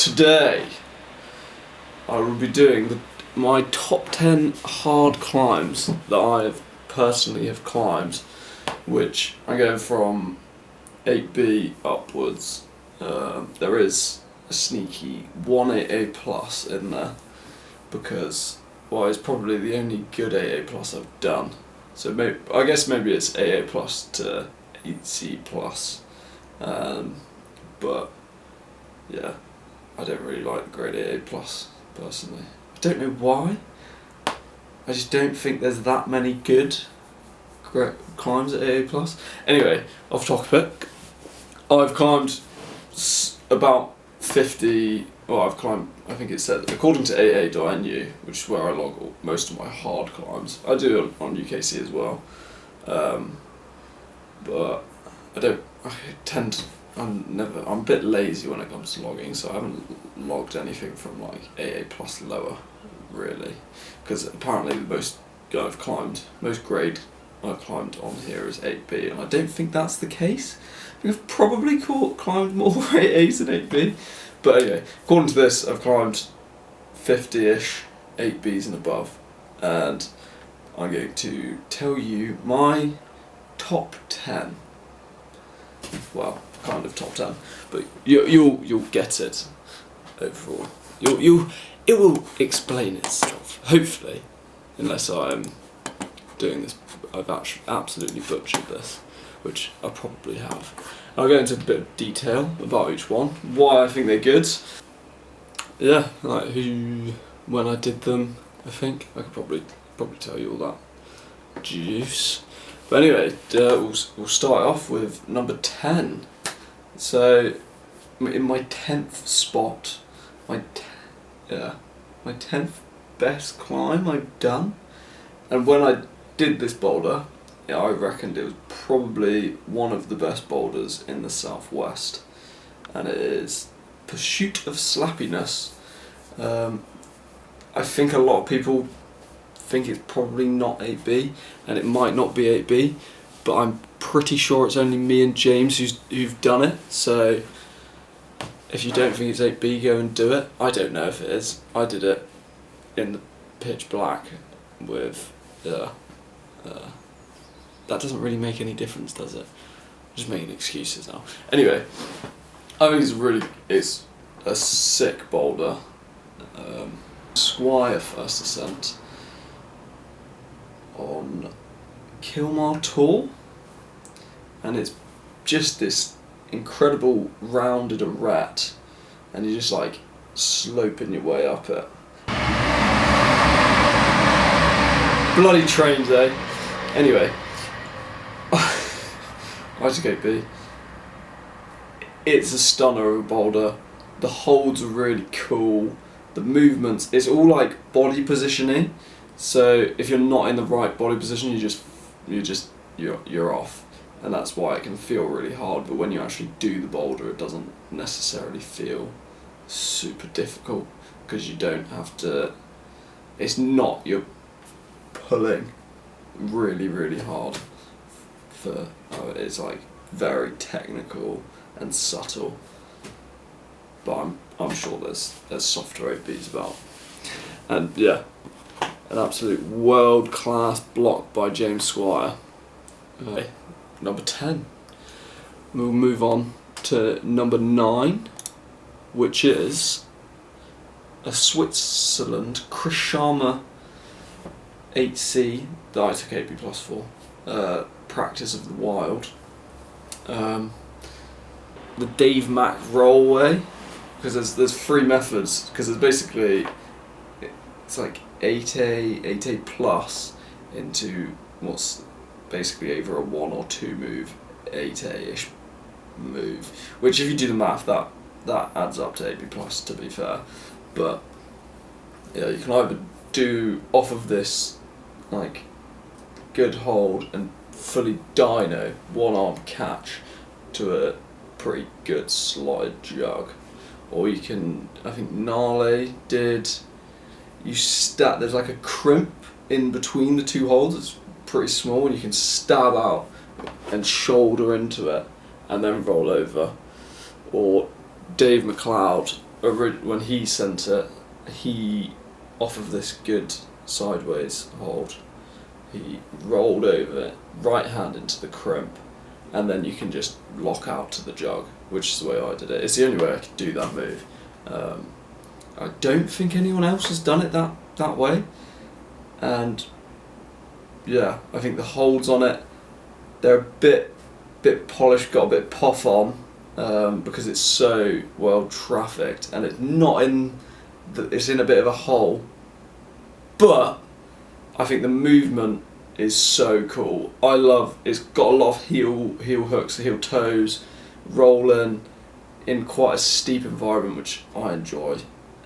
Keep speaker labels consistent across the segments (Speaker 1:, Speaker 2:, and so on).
Speaker 1: today I will be doing my top 10 hard climbs that I have personally have climbed, which I'm going from 8B upwards. There is a sneaky 1AA plus in there because, well, it's probably the only good AA plus I've done. So I guess maybe it's AA plus to 8C plus, but yeah, I don't really like the grade AA plus personally. I don't know why. I just don't think there's that many good climbs at AA plus. Anyway, off topic. I've climbed about 50. Well, I've climbed. I think it said according to AA.nu, which is where I log most of my hard climbs. I do it on UKC as well, but I'm a bit lazy when it comes to logging, so I haven't logged anything from like AA plus lower, really, because apparently the most grade I've climbed on here is 8B, and I don't think that's the case. I think I've probably climbed more AAs than 8B, but anyway, according to this, I've climbed 50-ish 8Bs and above, and I'm going to tell you my top 10. Well, kind of top 10, but you'll get it overall. It will explain itself, hopefully, unless I'm doing this. I've actually absolutely butchered this, which I probably have. I'll go into a bit of detail about each one, why I think they're good. Yeah, like when I did them. I think I could probably tell you all that juice. But anyway, we'll start off with number 10. So, in my 10th spot, my 10th best climb I've done. And when I did this boulder, I reckoned it was probably one of the best boulders in the southwest. And it is Pursuit of Slappiness. I think a lot of people think it's probably not 8B, and it might not be 8B, but I'm pretty sure it's only me and James who've done it. So if you don't think it's 8B, go and do it. I don't know if it is. I did it in the pitch black with that doesn't really make any difference, does it? I'm just making excuses now. Anyway, I think it's a sick boulder. Squire first ascent on Kilmar Tor, and it's just this incredible rounded arête, and you're just like sloping your way up it. Bloody trains, eh? Anyway, I took 8B. It's a stunner of a boulder. The holds are really cool. The movements, it's all like body positioning. So if you're not in the right body position, you're off, and that's why it can feel really hard. But when you actually do the boulder, it doesn't necessarily feel super difficult because you don't have to. It's not you're pulling really really hard. It's like very technical and subtle. But I'm sure there's softer 8Bs about. And yeah, an absolute world class block by James Squire. Okay, number 10. We'll move on to number 9, which is a Switzerland Krishama 8C that I took 8B plus for. Practice of the Wild. The Dave Mack rollway, because there's 3 methods, because it's like 8A plus into what's basically either a 1 or 2 move 8A-ish move, which if you do the math that adds up to 8B plus, to be fair. But yeah, you can either do off of this like good hold and fully dyno 1-arm catch to a pretty good slide jug, or you can, I think Nale did, there's like a crimp in between the 2 holds. It's pretty small, and you can stab out and shoulder into it and then roll over. Or Dave McLeod when he sent it, he, off of this good sideways hold, he rolled over it, right hand into the crimp, and then you can just lock out to the jug, which is the way I did it. It's the only way I could do that move. I don't think anyone else has done it that way, and yeah, I think the holds on it, they're a bit polished, got a bit puff on, because it's so well trafficked, and it's not in it's in a bit of a hole, but I think the movement is so cool. I love, it's got a lot of heel hooks, heel toes, rolling in quite a steep environment, which I enjoy.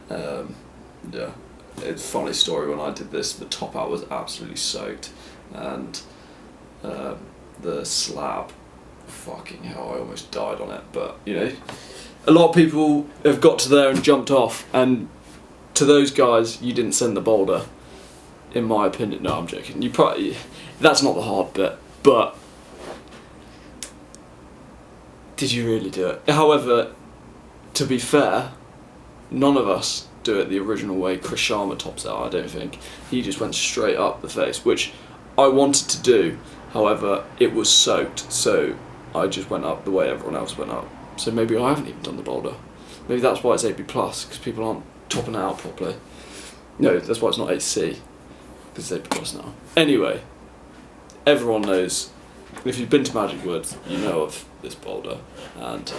Speaker 1: Yeah, it's a funny story. When I did this, the top out was absolutely soaked, and the slab, fucking hell, I almost died on it. But you know, a lot of people have got to there and jumped off, and to those guys, you didn't send the boulder, in my opinion. No, I'm joking. You probably, that's not the hard bit, but did you really do it? However, to be fair, none of us do it the original way Chris Sharma tops out, I don't think. He just went straight up the face, which I wanted to do, however, it was soaked, so I just went up the way everyone else went up. So maybe I haven't even done the boulder. Maybe that's why it's 8B+, because people aren't topping it out properly. No, that's why it's not 8C, because it's 8B+ now. Anyway, everyone knows, if you've been to Magic Woods, you know of this boulder, and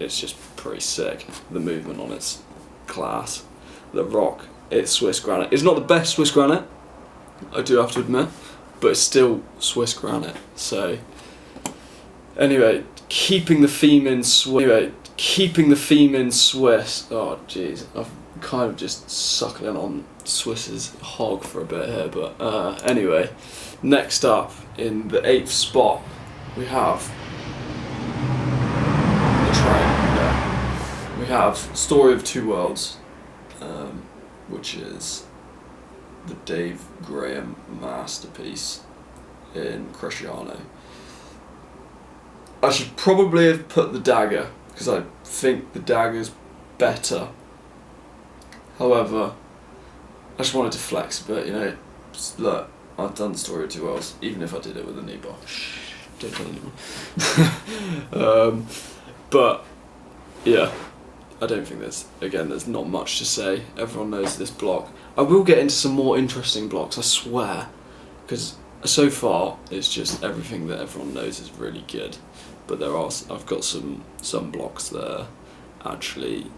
Speaker 1: it's just pretty sick. The movement on it's class. The rock, it's Swiss granite. It's not the best Swiss granite, I do have to admit, but it's still Swiss granite. So anyway, keeping the theme in Swiss. Oh jeez, I'm kind of just suckling on Swiss's hog for a bit here, but anyway, next up in the 8th spot we have we have Story of Two Worlds, which is the Dave Graham masterpiece in Cresciano. I should probably have put the dagger, because I think the dagger's better. However, I just wanted to flex a bit, you know. Look, I've done the Story of Two Worlds, even if I did it with a knee bar. Shh, don't tell anyone. But yeah, I don't think there's not much to say. Everyone knows this block. I will get into some more interesting blocks, I swear, because so far it's just everything that everyone knows is really good. But I've got some blocks that are actually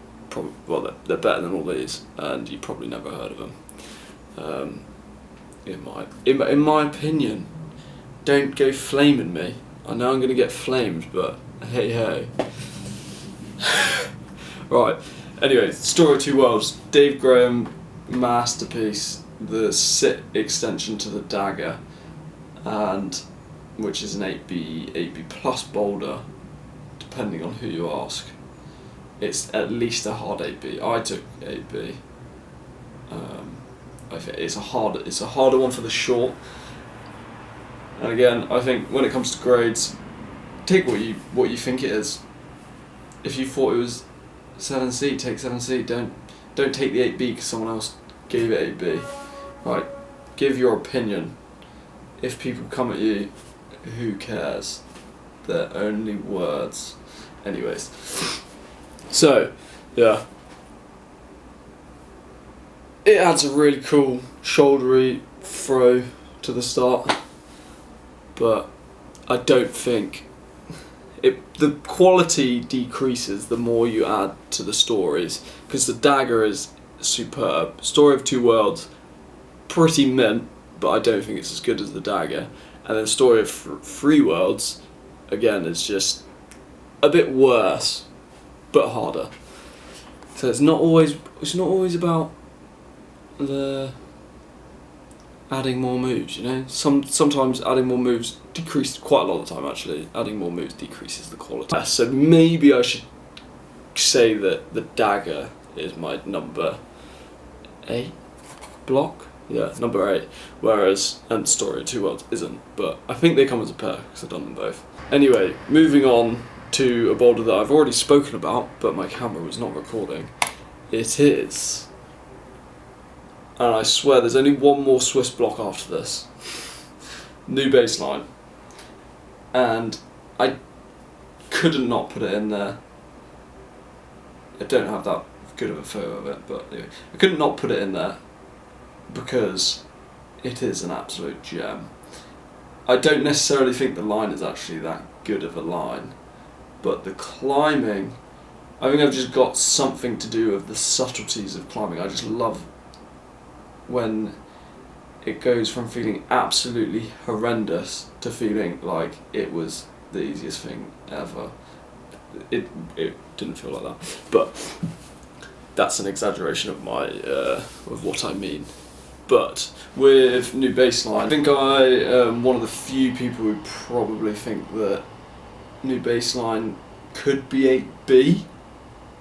Speaker 1: they're better than all these, and you probably never heard of them. In my opinion, don't go flaming me. I know I'm gonna get flamed, but hey ho. Right, anyway, Story of Two Worlds, Dave Graham masterpiece, the sit extension to the dagger, and which is an 8B+ boulder, depending on who you ask. It's at least a hard 8B. I took 8B. I think it's a harder one for the short. And again, I think when it comes to grades, take what you think it is. If you thought it was 7C, take 7C. Don't take the 8B because someone else gave it 8B. Right, give your opinion. If people come at you, who cares? They're only words. Anyways, so yeah, it adds a really cool shouldery throw to the start, but I don't think the quality decreases the more you add to the stories, because the dagger is superb. Story of Two Worlds, pretty mint, but I don't think it's as good as the dagger. And then Story of Three Worlds, again, is just a bit worse, but harder. So it's not always about the adding more moves, you know. Sometimes adding more moves quite a lot of the time actually. Adding more moves decreases the quality. So maybe I should say that the dagger is my number 8 block. Yeah, number 8. Whereas Story of Two Worlds isn't, but I think they come as a pair because I've done them both. Anyway, moving on to a boulder that I've already spoken about, but my camera was not recording. It is, and I swear there's only one more Swiss block after this, new baseline, and I couldn't not put it in there. I don't have that good of a photo of it, but anyway, I couldn't not put it in there because it is an absolute gem. I don't necessarily think the line is actually that good of a line, but the climbing, I think I've just got something to do with the subtleties of climbing. I just love when it goes from feeling absolutely horrendous to feeling like it was the easiest thing ever. It didn't feel like that, but that's an exaggeration of my of what I mean. But with new baseline, I think I am one of the few people who probably think that new baseline could be 8B.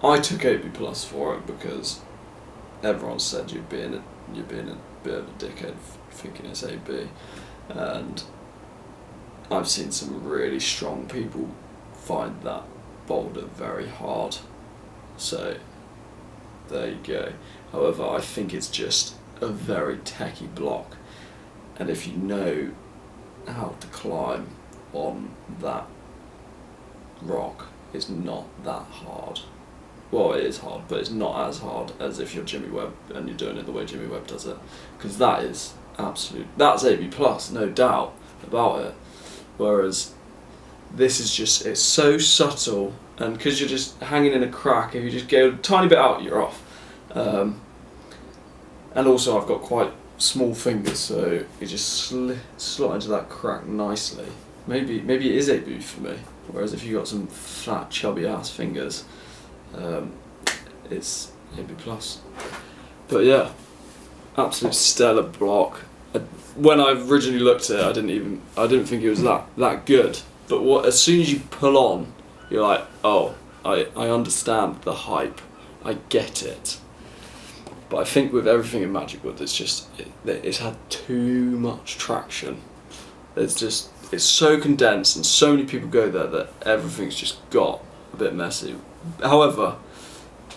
Speaker 1: I took 8B plus for it because everyone said you're being a bit of a dickhead thinking it's 8B, and I've seen some really strong people find that boulder very hard. So there you go. However, I think it's just a very techie block, and if you know how to climb on that rock, it's not that hard. Well, it is hard, but it's not as hard as if you're Jimmy Webb and you're doing it the way Jimmy Webb does it, because that is that's 8B plus, no doubt about it. Whereas this is just, it's so subtle, and because you're just hanging in a crack, if you just go a tiny bit out, you're off. And also I've got quite small fingers, so you just slot into that crack nicely. Maybe it is 8B for me, whereas if you've got some fat chubby ass fingers, it's 8B plus. But yeah, absolute stellar block. When I originally looked at it, I didn't think it was that good. But as soon as you pull on, you're like, oh, I understand the hype, I get it. But I think with everything in Magic Wood, it's had too much traction. It's so condensed, and so many people go there that everything's just got a bit messy. However,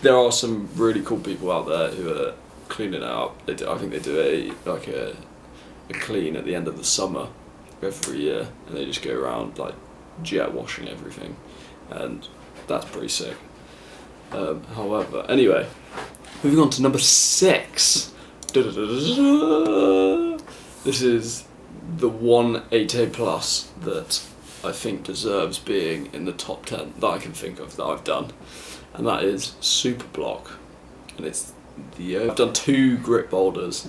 Speaker 1: there are some really cool people out there who are cleaning it up. I think they do a clean at the end of the summer every year, and they just go around like jet washing everything, and that's pretty sick. However, anyway, moving on to number 6. This is the one 8A plus that I think deserves being in the top 10 that I can think of that I've done, and that is Super Block. And it's I've done 2 grit boulders,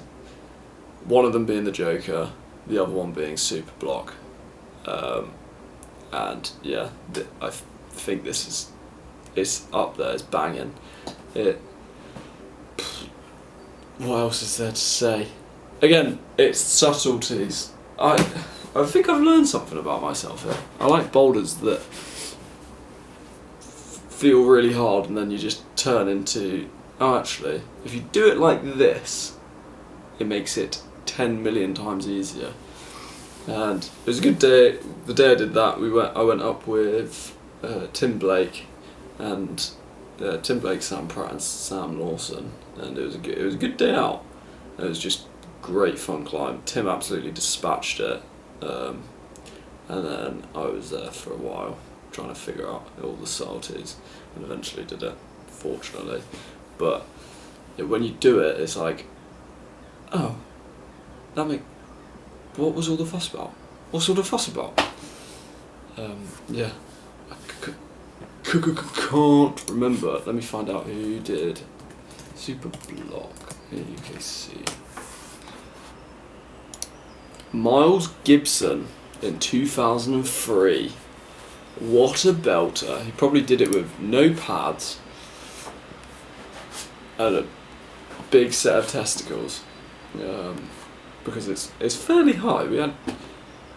Speaker 1: one of them being the Joker, the other one being Super Block, and yeah, I think it's up there, it's banging. What else is there to say? Again, it's subtleties. I think I've learned something about myself here. I like boulders that feel really hard, and then you just turn into, oh, actually, if you do it like this, it makes it 10 million times easier. And it was a good day. The day I did that, I went up with Tim Blake and Tim Blake, Sam Pratt, and Sam Lawson, and it was a good day out. It was just great fun climb. Tim absolutely dispatched it, and then I was there for a while trying to figure out all the subtleties, and eventually did it, fortunately. But when you do it, it's like, oh, what was all the fuss about? What's all the fuss about? Yeah, I can't remember. Let me find out who did Super Block. Here you can see Miles Gibson in 2003. What a belter! He probably did it with no pads and a big set of testicles, because it's fairly high. We had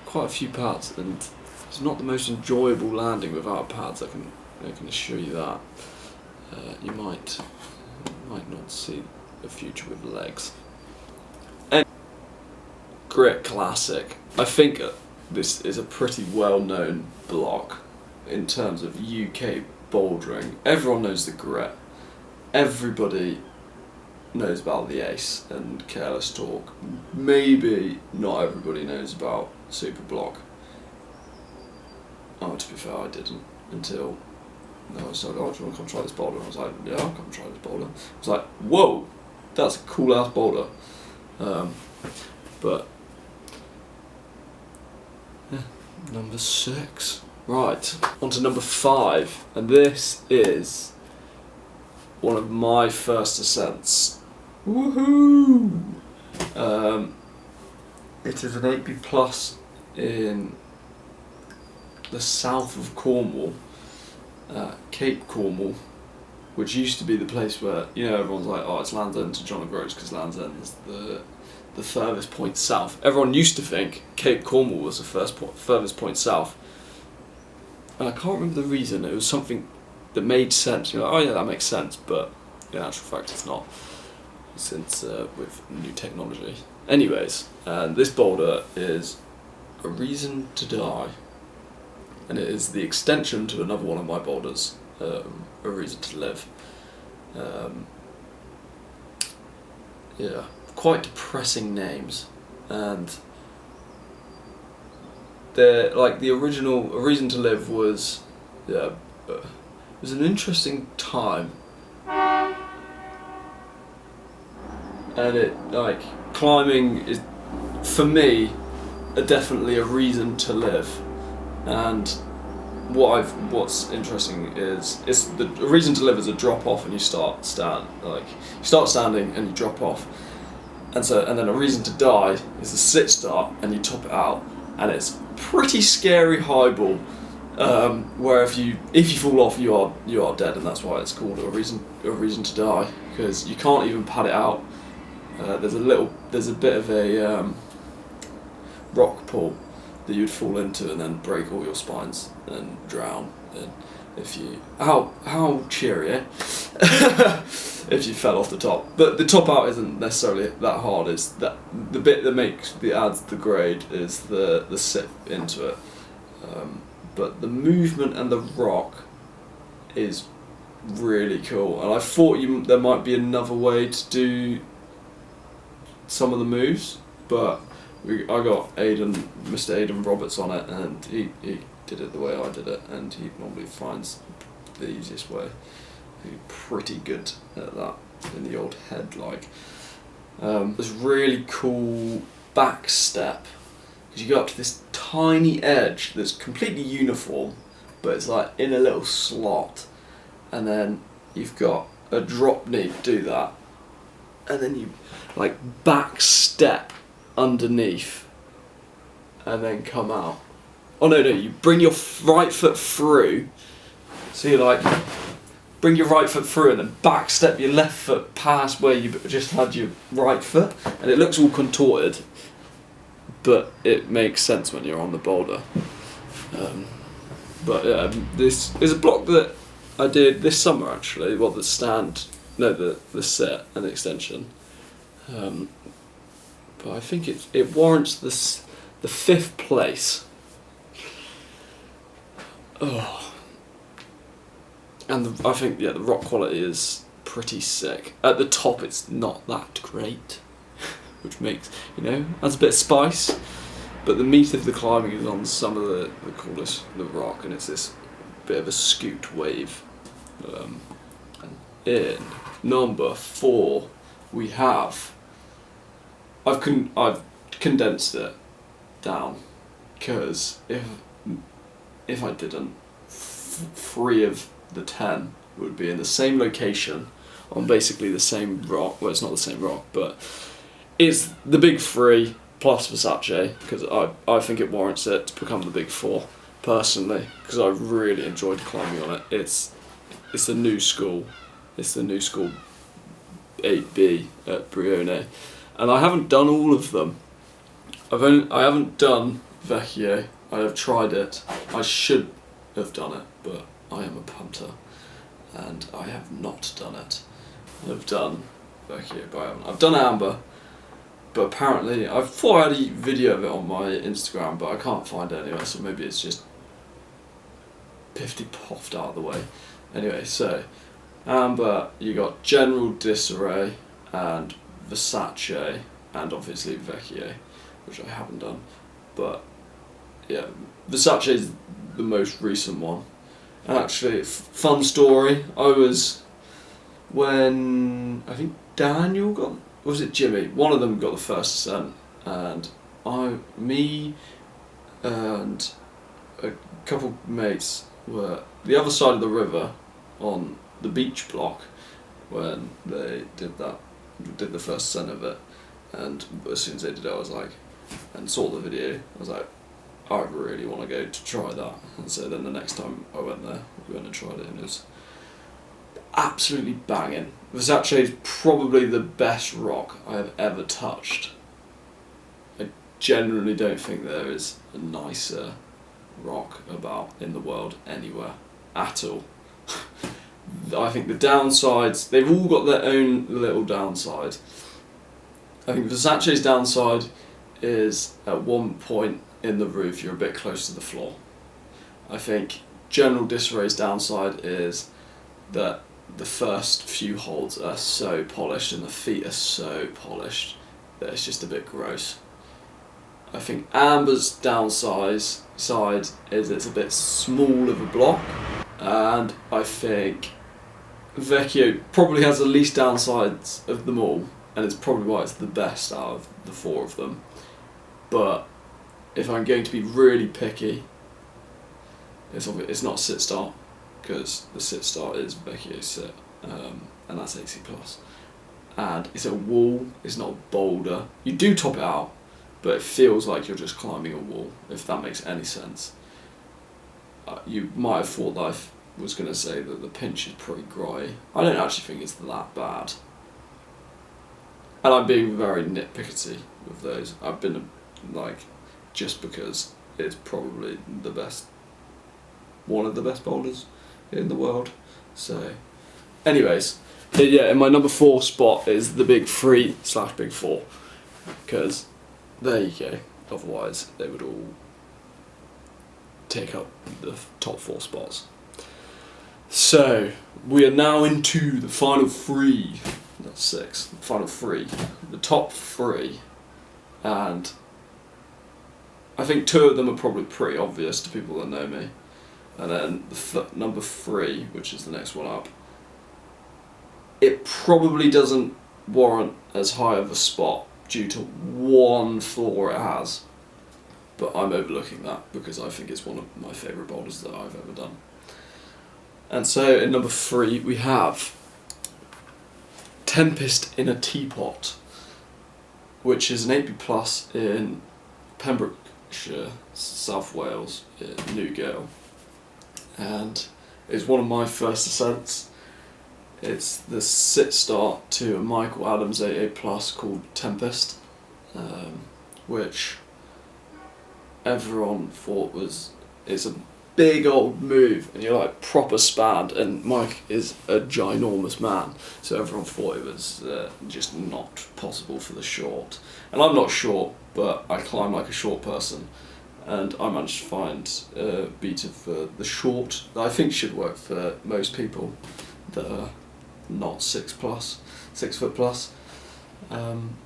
Speaker 1: quite a few pads, and it's not the most enjoyable landing without pads. I can assure you that. You might not see a future with legs. And grit classic. I think this is a pretty well-known block. in terms of UK bouldering, everyone knows the grit. Everybody knows about the ace and careless talk. Maybe not everybody knows about super block. Oh, to be fair, I didn't until I was like, oh, do you want to come try this boulder? And I was like, yeah, I'll come try this boulder. I was like, whoa, that's a cool ass boulder. But yeah, number 6. Right, on to number 5, and this is one of my first ascents. Woohoo! It is an 8B plus in the south of Cornwall, Cape Cornwall, which used to be the place where, you know, everyone's like, oh, it's Land's End to John O'Groats because Land's End is the furthest point south. Everyone used to think Cape Cornwall was the furthest point south. And I can't remember the reason. It was something that made sense. You're like, oh yeah, that makes sense, but in actual fact it's not, since with new technology. Anyways, and this boulder is A Reason to Die, and it is the extension to another one of my boulders, A Reason to Live. Yeah, quite depressing names, and they're like the original A Reason to Live was, yeah, it was an interesting time, and it, like, climbing is, for me, definitely a reason to live. And what's interesting is A Reason to Live is a drop off, and you start standing and you drop off, and then A Reason to Die is a sit start and you top it out, and it's pretty scary highball, where if you fall off you are dead, and that's why it's called a reason to die, because you can't even pad it out. There's a bit of a rock pool that you'd fall into and then break all your spines and drown. And if you how cheery, eh? If you fell off the top. But the top out isn't necessarily that hard. It's that the bit that adds the grade is the sit into it. But the movement and the rock is really cool. And I thought there might be another way to do some of the moves, but I got Mr. Aidan Roberts on it, and he did it the way I did it, and he normally finds the easiest way. He's pretty good at that in the old head, like. This really cool back step, because you go up to this tiny edge that's completely uniform, but it's like in a little slot, and then you've got a drop knee to do that, and then you like back step underneath and then come out. Oh no, you bring your right foot through, so you like bring your right foot through and then back step your left foot past where you just had your right foot, and it looks all contorted, but it makes sense when you're on the boulder. But yeah, this is a block that I did this summer actually. Well, the set and the extension. But I think it warrants the 5th place. Oh, and I think the rock quality is pretty sick. At the top, it's not that great, which makes adds a bit of spice. But the meat of the climbing is on some of the coolest, the rock, and it's this bit of a scoot wave. And in number 4, we have. I've condensed it down, because if I didn't, 3 of the 10 would be in the same location on basically the same rock. Well, it's not the same rock, but it's the big 3 plus Versace, because I think it warrants it to become the big 4 personally, because I really enjoyed climbing on it. It's the new school. It's the new school 8B at Brione. And I haven't done all of them. I haven't done Vecchio. I have tried it. I should have done it, but I am a punter, and I have not done it. I've done Vecchio, but I haven't. I've done Amber, but apparently I thought I had a video of it on my Instagram, but I can't find it anywhere. So maybe it's just 50 puffed out of the way. Anyway, so Amber, you got General Disarray and Versace and obviously Vecchio, which I haven't done, but yeah, Versace is the most recent one. And actually, fun story, when I think Daniel got, or was it Jimmy? One of them got the first Ascent, and me and a couple of mates were the other side of the river on the beach block when they did the first Ascent of it. And as soon as they did it, I was like, and saw the video, I was like, I really want to go to try that. And so then the next time I went there, we went and tried it, and it was absolutely banging. Versace is probably the best rock I have ever touched. I genuinely don't think there is a nicer rock about in the world anywhere at all. I think the downsides, they've all got their own little downside. I think Versace's downside is at one point in the roof you're a bit close to the floor. I think General Disarray's downside is that the first few holds are so polished and the feet are so polished that it's just a bit gross. I think Amber's downside is it's a bit small of a block, and I think Vecchio probably has the least downsides of them all, and it's probably why it's the best out of the four of them. But if I'm going to be really picky, it's not sit start, because the sit start is Vecchio sit, and that's AC+. And it's a wall, it's not a boulder. You do top it out, but it feels like you're just climbing a wall, if that makes any sense. You might have thought that I was going to say that the pinch is pretty grey. I don't actually think it's that bad. And I'm being very nitpicky with those. I've been like, just because it's probably the best, one of the best boulders in the world. So, anyways, yeah, in my number 4 spot is the big 3/big 4, because there you go. Otherwise, they would all take up the top 4 spots. So we are now into the final 3. That's 6. The final 3, the top 3, and I think 2 of them are probably pretty obvious to people that know me. And then number 3, which is the next one up, it probably doesn't warrant as high of a spot due to one flaw it has. But I'm overlooking that because I think it's one of my favourite boulders that I've ever done. And so in number 3 we have Tempest in a Teapot, which is an 8B+ in Pembrokeshire, South Wales, in Newgale, and it's one of my first ascents. It's the sit start to a Michael Adams 8A+ called Tempest, which everyone thought it's a big old move and you're like proper spanned, and Mike is a ginormous man, so everyone thought it was just not possible for the short. And I'm not short, but I climb like a short person, and I managed to find a beater for the short that I think should work for most people that are not 6 foot plus. And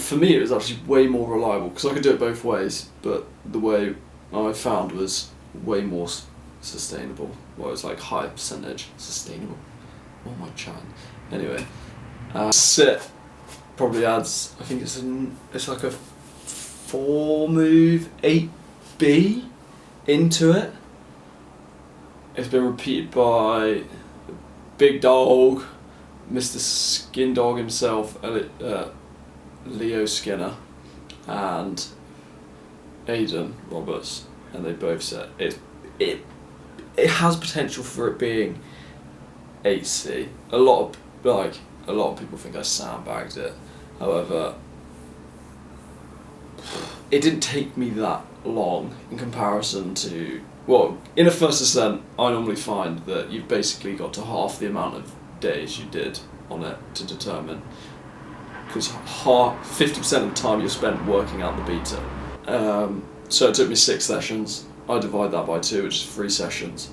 Speaker 1: for me it was actually way more reliable, because I could do it both ways, but the way I found was way more sustainable. Well, it was like high percentage sustainable. What am I chatting? Anyway, sit probably adds, I think it's like a 4 move 8B into it. It's been repeated by Big Dog, Mr. Skin Dog himself, Leo Skinner, and Aidan Roberts, and they both said it has potential for it being 8C. A lot of people think I sandbagged it. However, it didn't take me that long in comparison to, well, in a first ascent I normally find that you've basically got to half the amount of days you did on it to determine, because 50% of the time you're spent working out the beater. So it took me 6 sessions, I divide that by 2, which is 3 sessions,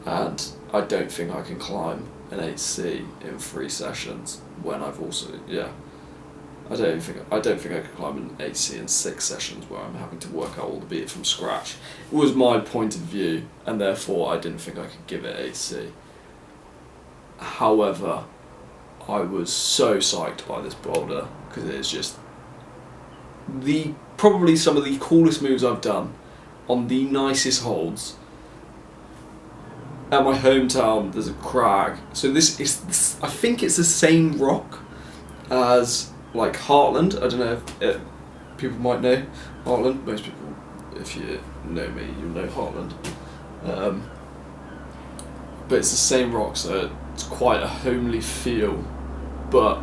Speaker 1: and I don't think I can climb an 8C in 3 sessions when I've also, I don't think I could climb an 8C in 6 sessions where I'm having to work out all the beat from scratch. It was my point of view, and therefore I didn't think I could give it 8C. However, I was so psyched by this boulder because it is just probably some of the coolest moves I've done on the nicest holds. At my hometown, there's a crag. So I think it's the same rock as like Heartland. I don't know if people might know Heartland. Most people, if you know me, you'll know Heartland. But it's the same rock, so it's quite a homely feel, but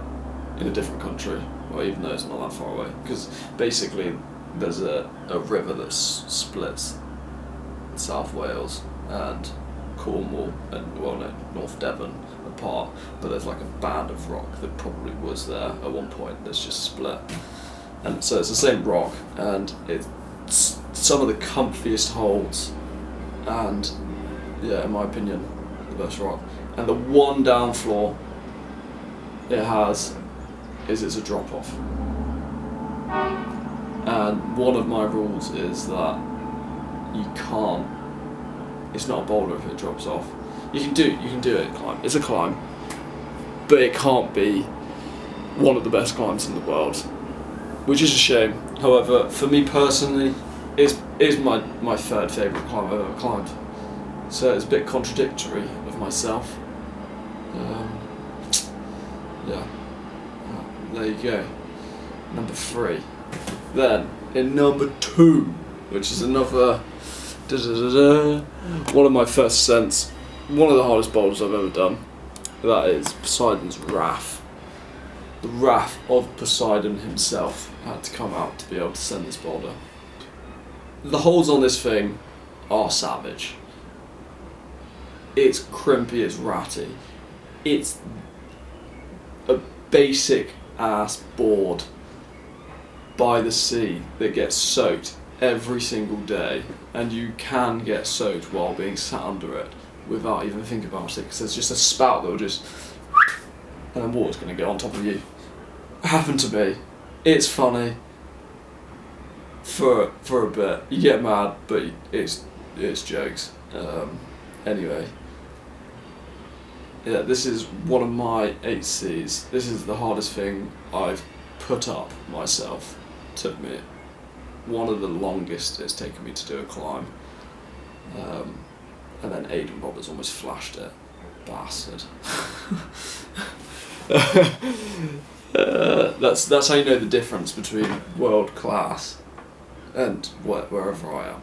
Speaker 1: in a different country. Well, even though it's not that far away, because basically there's a river that splits South Wales and Cornwall and North Devon apart, but there's like a band of rock that probably was there at one point that's just split, and so it's the same rock, and it's some of the comfiest holds, and in my opinion the best rock. And the one downfall it has is it's a drop off, and one of my rules is that it's not a boulder if it drops off. You can do it climb. It's a climb, but it can't be one of the best climbs in the world, which is a shame. However, for me personally, it is my third favourite climb I've ever climbed. So it's a bit contradictory of myself. There you go. Number 3. Then in number 2, which is another one of my first ascents, one of the hardest boulders I've ever done. That is Poseidon's Wrath. The wrath of Poseidon himself had to come out to be able to send this boulder. The holds on this thing are savage. It's crimpy, it's ratty. It's a basic ass board by the sea that gets soaked every single day, and you can get soaked while being sat under it without even thinking about it, because there's just a spout that will just, and then water's going to get on top of you. Happened to be. It's funny for a bit. You get mad, but it's jokes. Anyway, this is one of my 8Cs. This is the hardest thing I've put up myself. Took me one of the longest it's taken me to do a climb. And then Aidan Roberts almost flashed it. Bastard. That's how you know the difference between world class and wherever I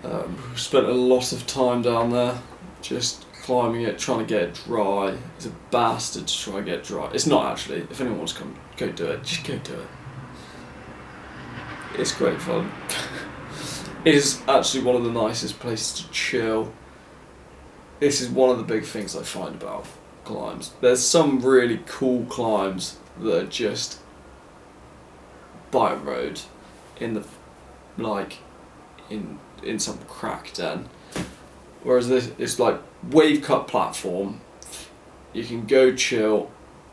Speaker 1: am. Spent a lot of time down there, just climbing it, trying to get it dry. It's a bastard to try and get dry. It's not actually. If anyone wants to come, go do it. Just go do it. It's great fun. It is actually one of the nicest places to chill. This is one of the big things I find about climbs. There's some really cool climbs that are just by a road in the in some crack den. Whereas this, it's like wave cut platform. You can go chill.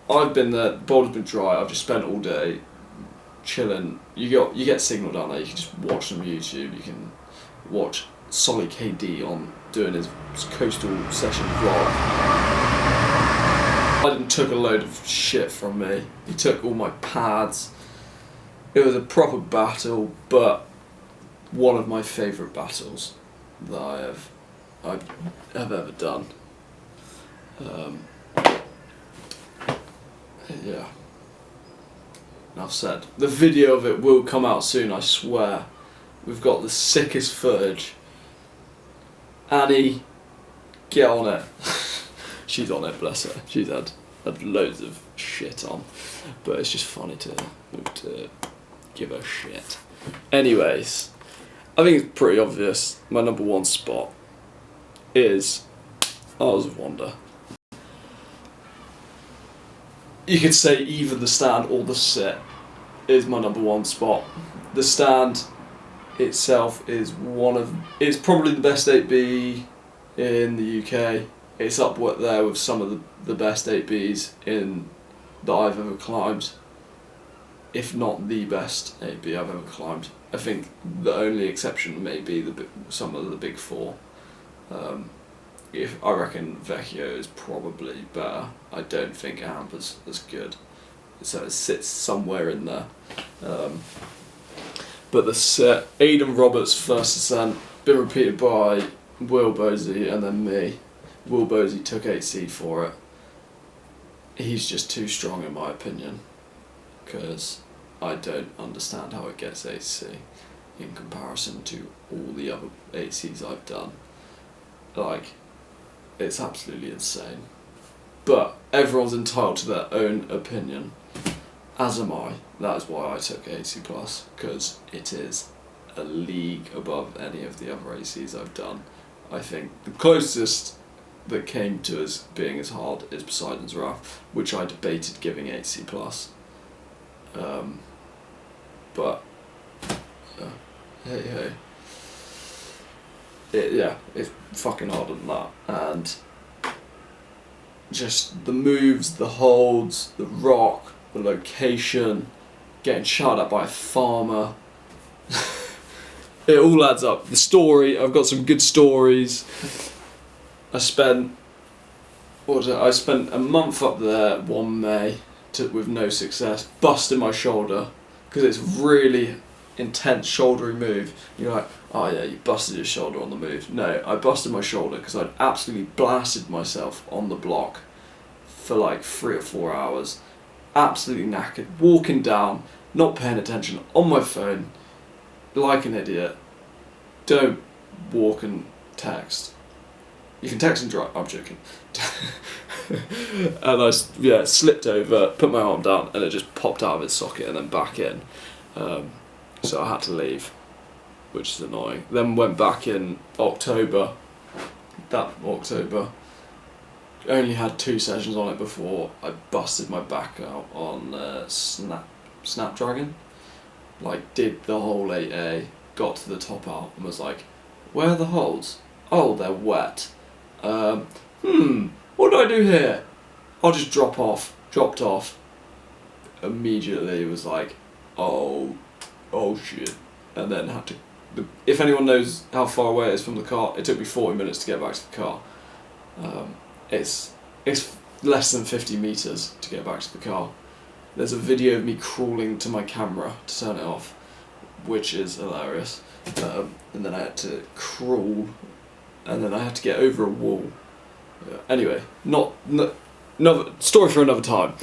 Speaker 1: I've been there. The boulder's been dry. I've just spent all day chilling. You get signal down there. You can just watch some YouTube. You can watch Solly KD on doing his coastal session vlog. Poseidon took a load of shit from me. He took all my pads. It was a proper battle, but one of my favourite battles that I've ever done. Yeah. Enough said. The video of it will come out soon, I swear. We've got the sickest footage. Annie, get on it. She's on it, bless her. She's had loads of shit on, but it's just funny to give her shit. Anyways, I think it's pretty obvious. My number 1 spot is Isles of Wonder. You could say either the stand or the sit is my number 1 spot. The stand itself is it's probably the best 8B in the UK. It's up there with some of the best 8Bs that I've ever climbed, if not the best 8B I've ever climbed. I think the only exception may be some of the big four. If I reckon Vecchio is probably better. I don't think Amber's as good, so it sits somewhere in there. But the Aidan Roberts first Ascent, been repeated by Will Bosey and then me. Will Bosey took 8C for it. He's just too strong in my opinion, because I don't understand how it gets 8C in comparison to all the other 8Cs I've done. Like, it's absolutely insane. But everyone's entitled to their own opinion, as am I. That is why I took 8C+, because it is a league above any of the other 8Cs I've done. I think the closest that came to us being as hard is Poseidon's Wrath, which I debated giving 8C+. But hey. It's fucking harder than that, and just the moves, the holds, the rock, the location, getting shot at by a farmer. It all adds up. The story, I've got some good stories. I spent a month up there one May with no success, busting my shoulder, because it's really intense shouldery move. You're like, oh yeah, you busted your shoulder on the move. No, I busted my shoulder because I'd absolutely blasted myself on the block for like 3 or 4 hours, absolutely knackered, walking down, not paying attention, on my phone, like an idiot. Don't walk and text. You can text and drive, I'm joking. And I slipped over, put my arm down, and it just popped out of its socket and then back in. So I had to leave, which is annoying. Then went back in October. That October. Only had 2 sessions on it before I busted my back out on Snapdragon. Like, did the whole 8A, got to the top out, and was like, where are the holds? Oh, they're wet. What do I do here? I'll just dropped off. Immediately was like, oh shit. And then had to, if anyone knows how far away it is from the car, it took me 40 minutes to get back to the car. It's less than 50 meters to get back to the car. There's a video of me crawling to my camera to turn it off, which is hilarious. And then I had to crawl, and then I had to get over a wall. Anyway, another story for another time.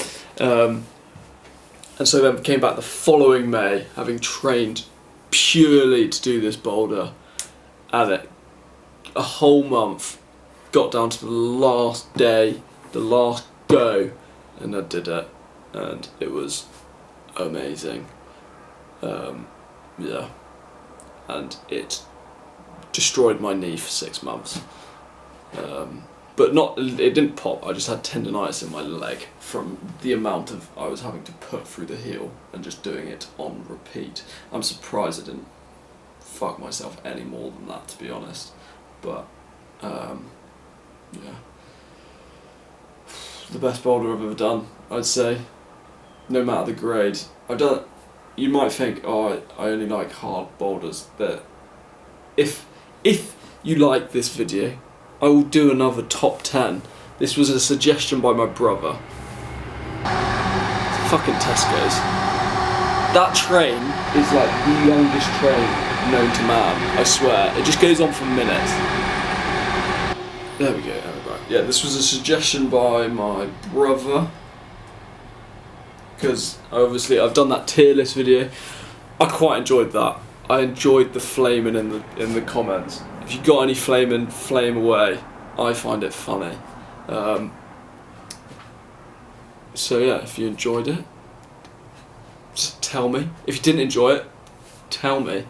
Speaker 1: And so then came back the following May, having trained purely to do this boulder, and a whole month, got down to the last day, the last go, and I did it, and it was amazing. And it destroyed my knee for 6 months. But it didn't pop, I just had tendonitis in my leg from the amount I was having to put through the heel and just doing it on repeat. I'm surprised I didn't fuck myself any more than that, to be honest. But, the best boulder I've ever done, I'd say, no matter the grade. You might think, oh, I only like hard boulders, but if you like this video, I will do another top 10. This was a suggestion by my brother. Fucking Tesco's. That train is like the longest train known to man, I swear. It just goes on for minutes. There we go, yeah, this was a suggestion by my brother. Because obviously I've done that tier list video. I quite enjoyed that. I enjoyed the flaming in the comments. If you got any flaming, flame away. I find it funny. So yeah, if you enjoyed it, just tell me. If you didn't enjoy it, tell me.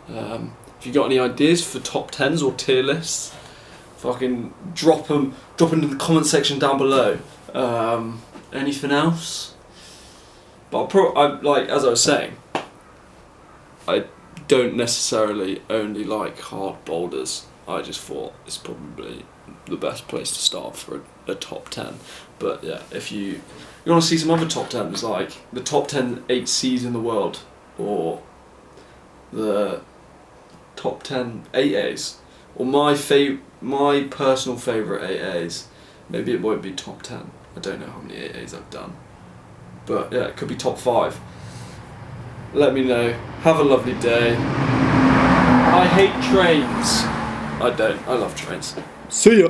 Speaker 1: If you got any ideas for top 10s or tier lists, fucking drop them in the comment section down below. Anything else? But like as I was saying, I don't necessarily only like hard boulders, I just thought it's probably the best place to start for a top 10. But yeah, if you want to see some other top 10s, like the top 10 8Cs in the world, or the top 10 8As, or my personal favourite 8As, maybe it won't be top 10. I don't know how many 8As I've done. But yeah, it could be top 5. Let me know. Have a lovely day. I hate trains. I don't. I love trains. See ya.